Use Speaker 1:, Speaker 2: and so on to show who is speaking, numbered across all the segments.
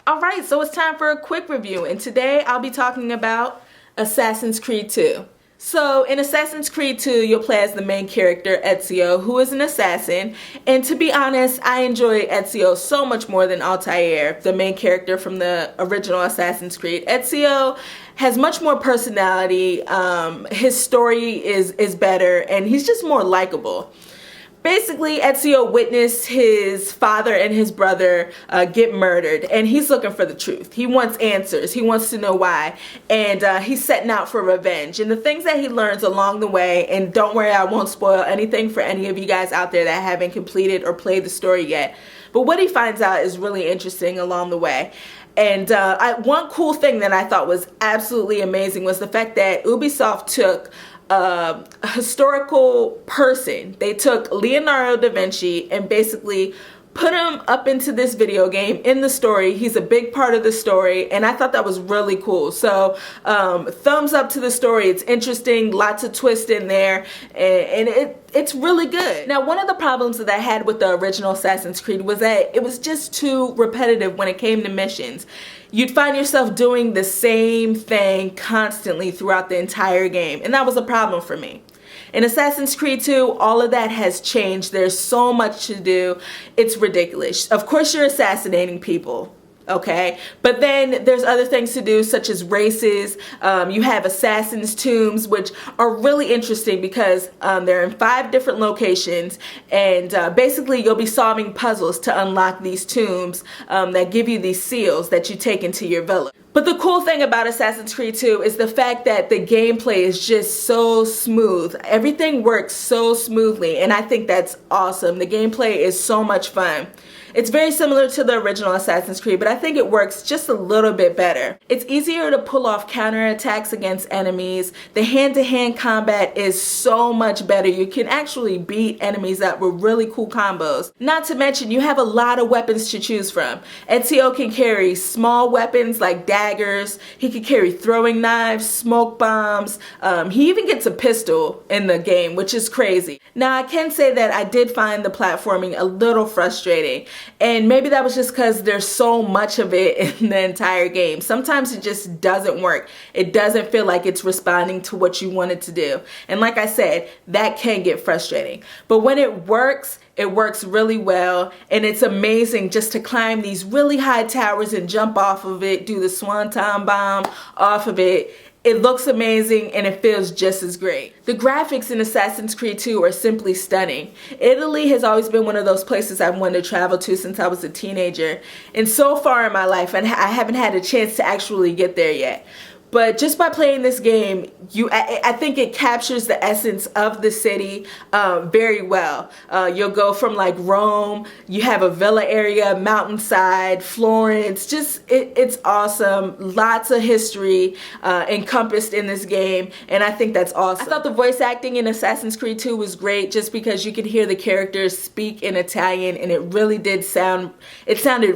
Speaker 1: Alright, so it's time for a quick review, and today I'll be talking about Assassin's Creed 2. So in Assassin's Creed 2, you'll play as the main character, Ezio, who is an assassin, and to be honest, I enjoy Ezio so much more than Altair, the main character from the original Assassin's Creed. Ezio has much more personality, his story is better, and he's just more likable. Basically, Ezio witnessed his father and his brother get murdered, and he's looking for the truth. He wants answers. He wants to know why, and he's setting out for revenge. And the things that he learns along the way, and don't worry, I won't spoil anything for any of you guys out there that haven't completed or played the story yet, but what he finds out is really interesting along the way. And one cool thing that I thought was absolutely amazing was the fact that Ubisoft took a historical person. They took Leonardo da Vinci and basically put him up into this video game in the story. He's a big part of the story, and I thought that was really cool. So thumbs up to the story. It's interesting, lots of twists in there, and it's really good. Now, one of the problems that I had with the original Assassin's Creed was that it was just too repetitive when it came to missions. You'd find yourself doing the same thing constantly throughout the entire game, and that was a problem for me. In Assassin's Creed 2, all of that has changed. There's so much to do. It's ridiculous. Of course, you're assassinating people, okay? But then there's other things to do, such as races. You have assassins' tombs, which are really interesting because they're in 5 different locations, and basically you'll be solving puzzles to unlock these tombs that give you these seals that you take into your village. But the cool thing about Assassin's Creed 2 is the fact that the gameplay is just so smooth. Everything works so smoothly, and I think that's awesome. The gameplay is so much fun. It's very similar to the original Assassin's Creed, but I think it works just a little bit better. It's easier to pull off counterattacks against enemies. The hand-to-hand combat is so much better. You can actually beat enemies up with really cool combos. Not to mention, you have a lot of weapons to choose from. Ezio can carry small weapons like daggers. He can carry throwing knives, smoke bombs. He even gets a pistol in the game, which is crazy. Now, I can say that I did find the platforming a little frustrating. And maybe that was just because there's so much of it in the entire game. Sometimes it just doesn't work. It doesn't feel like it's responding to what you want it to do. And like I said, that can get frustrating. But when it works really well, and it's amazing just to climb these really high towers and jump off of it, do the swanton bomb off of it. It looks amazing and it feels just as great. The graphics in Assassin's Creed 2 are simply stunning. Italy has always been one of those places I've wanted to travel to since I was a teenager. And so far in my life, I haven't had a chance to actually get there yet. But just by playing this game, I think it captures the essence of the city very well. You'll go from like Rome, you have a villa area, mountainside, Florence, it's awesome. Lots of history encompassed in this game, and I think that's awesome. I thought the voice acting in Assassin's Creed 2 was great just because you could hear the characters speak in Italian, and it really did sounded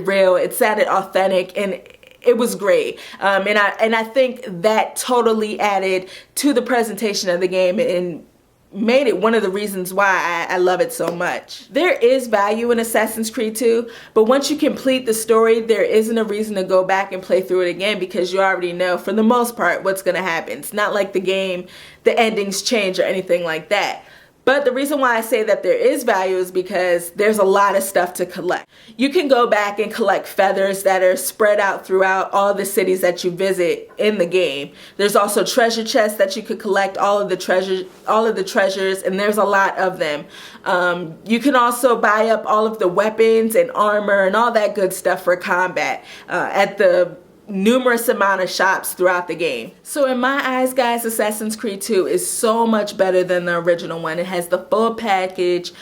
Speaker 1: real, it sounded authentic, and it was great, and I think that totally added to the presentation of the game and made it one of the reasons why I love it so much. There is value in Assassin's Creed 2, but once you complete the story, there isn't a reason to go back and play through it again because you already know, for the most part, what's going to happen. It's not like the endings change or anything like that. But the reason why I say that there is value is because there's a lot of stuff to collect. You can go back and collect feathers that are spread out throughout all the cities that you visit in the game. There's also treasure chests that you could collect, all of the treasures, and there's a lot of them. You can also buy up all of the weapons and armor and all that good stuff for combat at the numerous amount of shops throughout the game. So in my eyes, guys, Assassin's Creed 2 is so much better than the original one. It has the full package,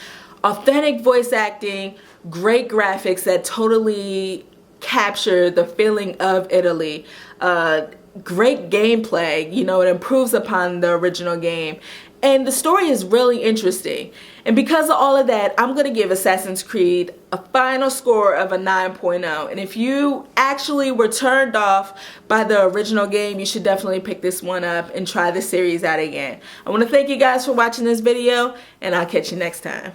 Speaker 1: authentic voice acting, great graphics that totally capture the feeling of Italy, great gameplay, you know, it improves upon the original game, and the story is really interesting. And because of all of that, I'm going to give Assassin's Creed a final score of a 9.0. And if you actually were turned off by the original game, you should definitely pick this one up and try the series out again. I want to thank you guys for watching this video, and I'll catch you next time.